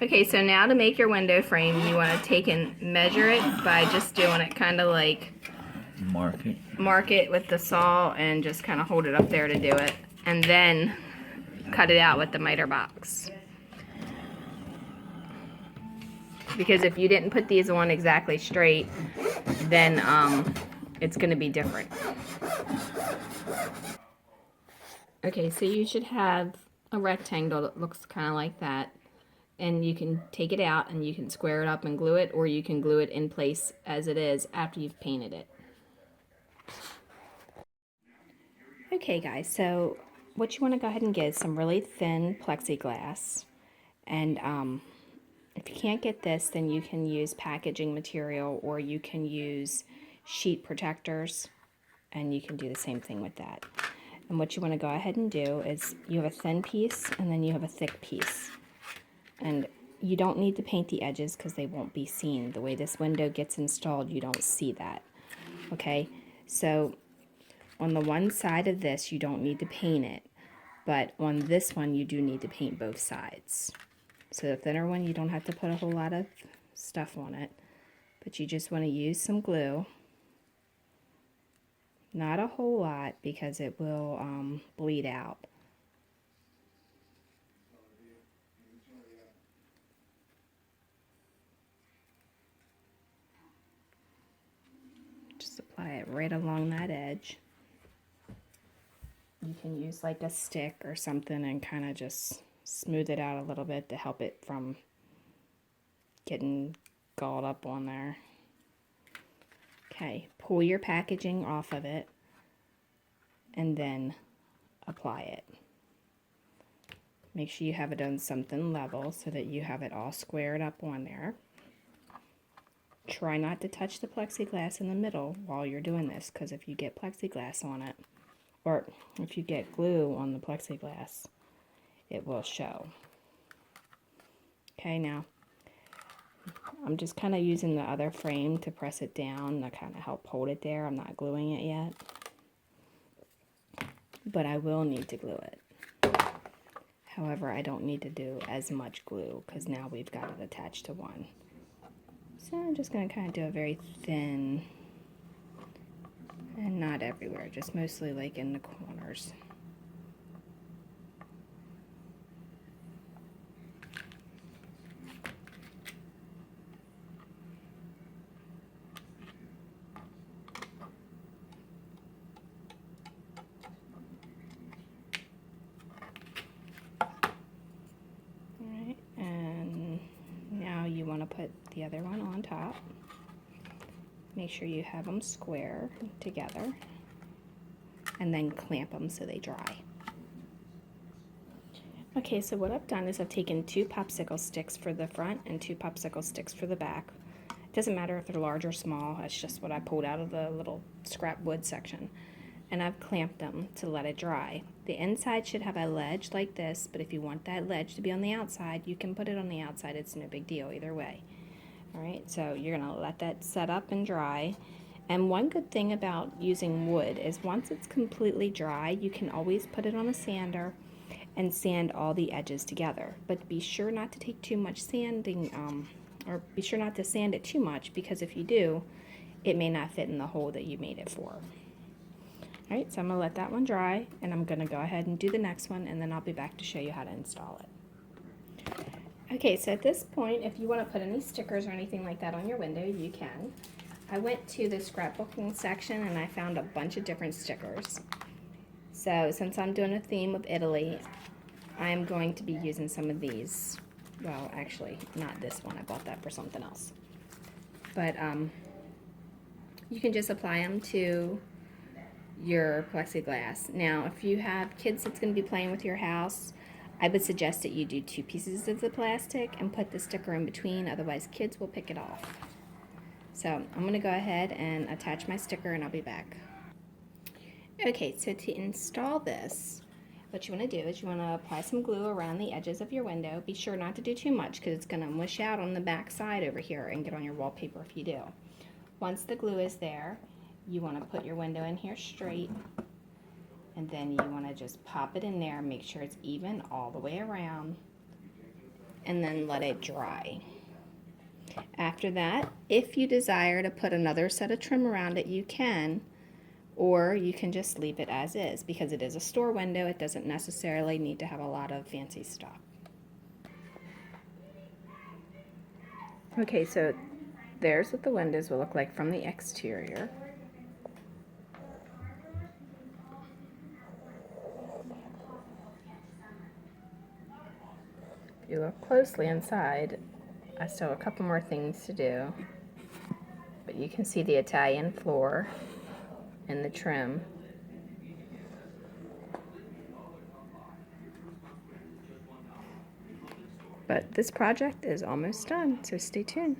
Okay, so now to make your window frame, you want to take and measure it by just doing it kind of like mark it with the saw and just kind of hold it up there to do it, and then cut it out with the miter box. Because if you didn't put these on exactly straight, then it's going to be different. Okay, so you should have a rectangle that looks kind of like that, and you can take it out and you can square it up and glue it, or you can glue it in place as it is after you've painted it. Okay guys, so what you want to go ahead and get is some really thin plexiglass, and if you can't get this, then you can use packaging material, or you can use sheet protectors, and you can do the same thing with that. And what you want to go ahead and do is you have a thin piece and then you have a thick piece. And you don't need to paint the edges because they won't be seen. The way this window gets installed, you don't see that. Okay, so on the one side of this, you don't need to paint it, but on this one, you do need to paint both sides. So the thinner one, you don't have to put a whole lot of stuff on it, but you just want to use some glue. Not a whole lot because it will bleed out. Just apply it right along that edge. You can use like a stick or something and kind of just smooth it out a little bit to help it from getting galled up on there. Okay, pull your packaging off of it and then apply it. Make sure you have it on something level so that you have it all squared up on there. Try not to touch the plexiglass in the middle while you're doing this, because if you get plexiglass on it, or if you get glue on the plexiglass, it will show. Okay, now I'm just kind of using the other frame to press it down to kind of help hold it there. I'm not gluing it yet, but I will need to glue it. However, I don't need to do as much glue because now we've got it attached to one. So I'm just going to kind of do a very thin, and not everywhere, just mostly like in the corners. Alright, and now you want to put the other one on top. Make sure you have them square together, and then clamp them so they dry. Okay, so what I've done is I've taken 2 popsicle sticks for the front and 2 popsicle sticks for the back. It doesn't matter if they're large or small, that's just what I pulled out of the little scrap wood section. And I've clamped them to let it dry. The inside should have a ledge like this, but if you want that ledge to be on the outside, you can put it on the outside. It's no big deal either way. Alright, so you're going to let that set up and dry. And one good thing about using wood is once it's completely dry, you can always put it on a sander and sand all the edges together. But be sure not to take too much sanding, or be sure not to sand it too much, because if you do, it may not fit in the hole that you made it for. Alright, so I'm going to let that one dry, and I'm going to go ahead and do the next one, and then I'll be back to show you how to install it. Okay, so at this point, if you want to put any stickers or anything like that on your window, you can. I went to the scrapbooking section and I found a bunch of different stickers. So since I'm doing a theme of Italy, I'm going to be using some of these. Well, actually, not this one. I bought that for something else. But you can just apply them to your plexiglass. Now, if you have kids that's going to be playing with your house, I would suggest that you do 2 pieces of the plastic and put the sticker in between, otherwise kids will pick it off. So I'm going to go ahead and attach my sticker and I'll be back. Okay, so to install this, what you want to do is you want to apply some glue around the edges of your window. Be sure not to do too much because it's going to mush out on the back side over here and get on your wallpaper if you do. Once the glue is there, you want to put your window in here straight, and then you want to just pop it in there, make sure it's even all the way around, and then let it dry. After that, if you desire to put another set of trim around it, you can, or you can just leave it as is. Because it is a store window, it doesn't necessarily need to have a lot of fancy stuff. Okay, so there's what the windows will look like from the exterior. If you look closely inside, I still have a couple more things to do, but you can see the Italian floor and the trim. But this project is almost done, so stay tuned.